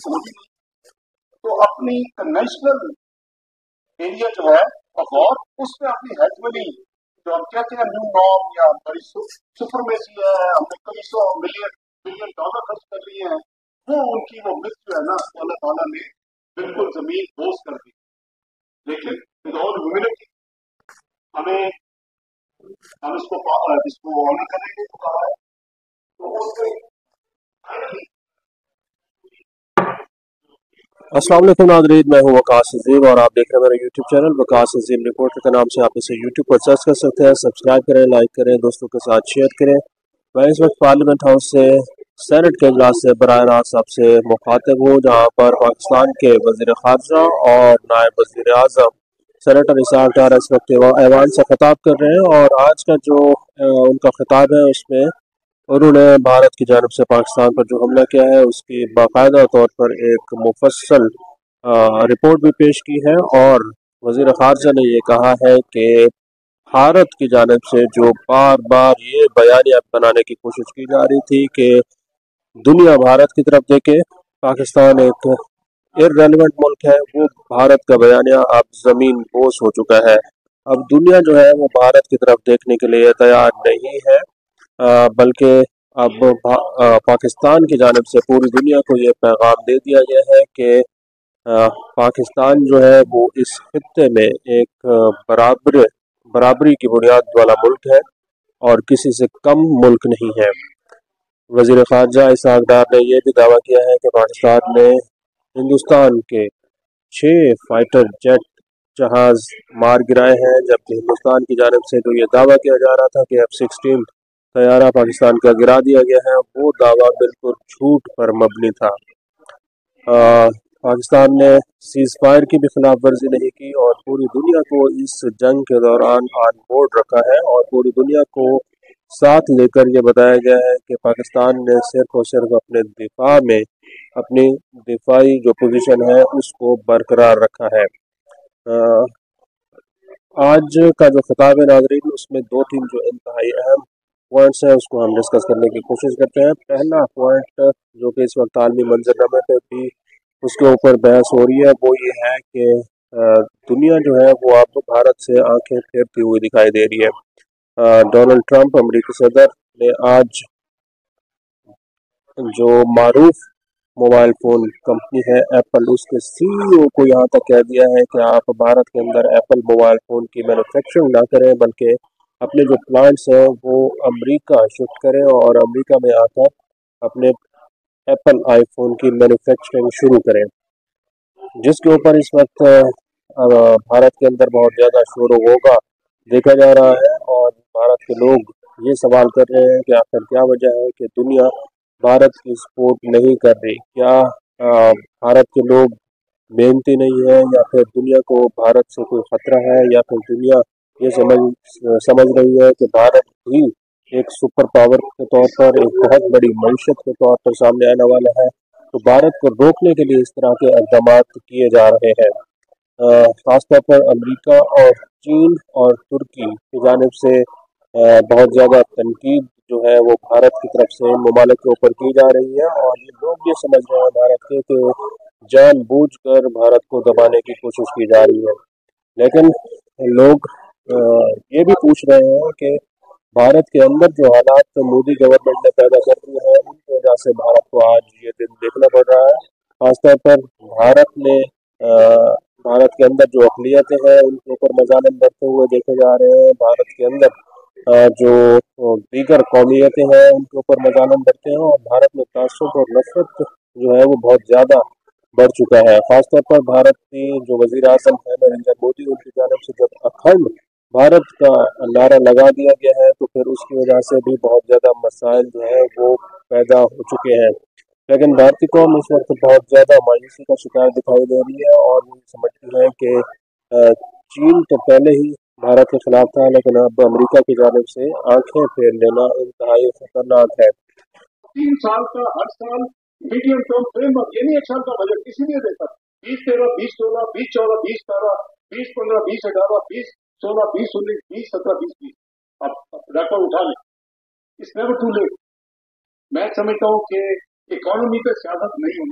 हो ही नहीं, तो अपनी कन्वेंशनल एरिया जो है ऑफ वॉर उसमें अपनी हेजमनी जो हम कहते हैं न्यू नॉर्म या बड़ी सुपरमेसी है, हमने कई सौ बिलियन डॉलर खर्च कर लिए हैं, वो उनकी वो मिथ जो है ना अल्लाह ताला ने बिल्कुल जमीन बोझ कर दी। लेकिन विद ऑल ह्यूमिलिटी हमें हम इसको ऑनर करेंगे तो कहा है, तो उससे फाइनली अस्सलाम वालेकुम नाज़रीन, मैं हूं वकास अजीम और आप देख रहे हैं मेरा यूट्यूब चैनल वकास अजीम रिपोर्टर के नाम से। आप इसे यूट्यूब पर सर्च कर सकते हैं, सब्सक्राइब करें, लाइक करें, दोस्तों के साथ शेयर करें। मैं इस वक्त पार्लियामेंट हाउस से सेनेट के इजलास से बराह रास्त आपसे मुखातिब हूँ, जहाँ पर पाकिस्तान के वज़ीर ख़ारजा और नायब वज़ीर आज़म सेनेटर इसहाक डार इस वक्त ऐवान से खिताब कर रहे हैं। और आज का जो उनका खिताब है उसमें उन्होंने भारत की जानिब से पाकिस्तान पर जो हमला किया है उसकी बाकायदा तौर पर एक मुफस्सल रिपोर्ट भी पेश की है। और वज़ीर ख़ारजा ने ये कहा है कि भारत की जानिब से जो बार बार ये बयानिया बनाने की कोशिश की जा रही थी कि दुनिया भारत की तरफ देखे, पाकिस्तान एक इररेलेवेंट मुल्क है, वो भारत का बयानिया अब ज़मीन बोस हो चुका है। अब दुनिया जो है वो भारत की तरफ देखने के लिए तैयार नहीं है, बल्कि अब पाकिस्तान की जानिब से पूरी दुनिया को ये पैगाम दे दिया गया है कि पाकिस्तान जो है वो इस खित्ते में एक बराबरी की बुनियाद वाला मुल्क है और किसी से कम मुल्क नहीं है। वज़ीर ख़ारजा इसहाक डार ने यह भी दावा किया है कि पाकिस्तान ने हिंदुस्तान के 6 फाइटर जेट जहाज़ मार गिराए हैं, जबकि हिंदुस्तान की जानिब से जो ये दावा किया जा रहा था कि F-16 तैयारा पाकिस्तान का गिरा दिया गया है, वो दावा बिल्कुल झूठ पर मबनी था। पाकिस्तान ने सीज़ फायर की भी खिलाफ वर्जी नहीं की और पूरी दुनिया को इस जंग के दौरान ऑन बोर्ड रखा है और पूरी दुनिया को साथ लेकर ये बताया गया है कि पाकिस्तान ने सिर्फ और सिर्फ अपने दिफा में अपनी दिफाई जो पोजीशन है उसको बरकरार रखा है। आज का जो खिताब है नाज़रीन, उसमें 2-3 जो इंतहाई अहम पॉइंट्स हैं उसको हम डिस्कस करने की कोशिश करते हैं। पहला पॉइंट जो कि इस वक्त आलमी मंजरनामे पे भी उसके ऊपर बहस हो रही है, वो ये है कि दुनिया जो है वो अब भारत से आंखें फेरती हुई दिखाई दे रही है। डोनाल्ड ट्रंप अमेरिकी सदर ने आज जो मारूफ मोबाइल फ़ोन कंपनी है एप्पल, उसके CEO को यहाँ तक कह दिया है कि आप भारत के अंदर एप्पल मोबाइल फ़ोन की मैन्युफैक्चरिंग ना करें, बल्कि अपने जो प्लांट्स हैं वो अमेरिका शिफ्ट करें और अमेरिका में आकर अपने एप्पल आईफोन की मैन्युफैक्चरिंग शुरू करें, जिसके ऊपर इस वक्त भारत के अंदर बहुत ज़्यादा शोर होगा देखा जा रहा है। और भारत के लोग ये सवाल कर रहे हैं कि आखिर क्या वजह है कि दुनिया भारत की सपोर्ट नहीं कर रही। क्या भारत के लोग मेहनती नहीं है, या फिर दुनिया को भारत से कोई ख़तरा है, या फिर दुनिया ये समझ रही है कि भारत ही एक सुपर पावर के तौर पर, एक बहुत बड़ी मईशत के तौर पर सामने आने वाला है, तो भारत को रोकने के लिए इस तरह के इक़दाम किए जा रहे हैं। ख़ासतौर पर अमेरिका और चीन और तुर्की की जानिब से बहुत ज़्यादा तनकीद जो है वो भारत की तरफ से इन ममालिक के ऊपर की जा रही है और ये लोग ये समझ रहे हैं भारत के कि जानबूझकर भारत को दबाने की कोशिश की जा रही है। लेकिन लोग ये भी पूछ रहे हैं कि भारत के अंदर जो हालात मोदी गवर्नमेंट ने पैदा कर दिए हैं उनकी वजह से भारत को आज ये दिन देखना पड़ रहा है। खासतौर पर भारत के अंदर जो अक़लियतें हैं उनके ऊपर मज़ालिम बढ़ते हुए देखे जा रहे हैं। भारत के अंदर जो दीगर कौमियतें हैं उनके ऊपर मज़ालिम बढ़ते हैं और भारत में तासुब और नफ़रत जो है वो बहुत ज़्यादा बढ़ चुका है। ख़ासतौर पर भारत की जो वज़ीर आज़म है नरेंद्र मोदी, उनकी जानिब से जब अखंड भारत का नारा लगा दिया गया है तो फिर उसकी वजह से भी बहुत ज़्यादा मसाइल जो है वो पैदा हो चुके हैं। लेकिन भारतीय कौम इस वक्त बहुत ज़्यादा मायूसी का शिकार दिखाई दे रही है और ये समझती है कि चीन तो पहले ही भारत के खिलाफ था, लेकिन अब अमेरिका की जानिब से आंखें फेर लेना इंतहाई खतरनाक है। 3 साल का हर साल मीडियम टर्म फ्रेमवर्क, ये नहीं 1 साल का बजट इसीलिए देता 20-13, 20-16, 20-14, 20-17, 20-15, 20-18, 20-16, 20-19, 20-17, 20-20 अब रेकॉर्ड उठा लें। It's never too late. मैं समझता हूँ कि इकोनॉमी पे सियासत नहीं होनी।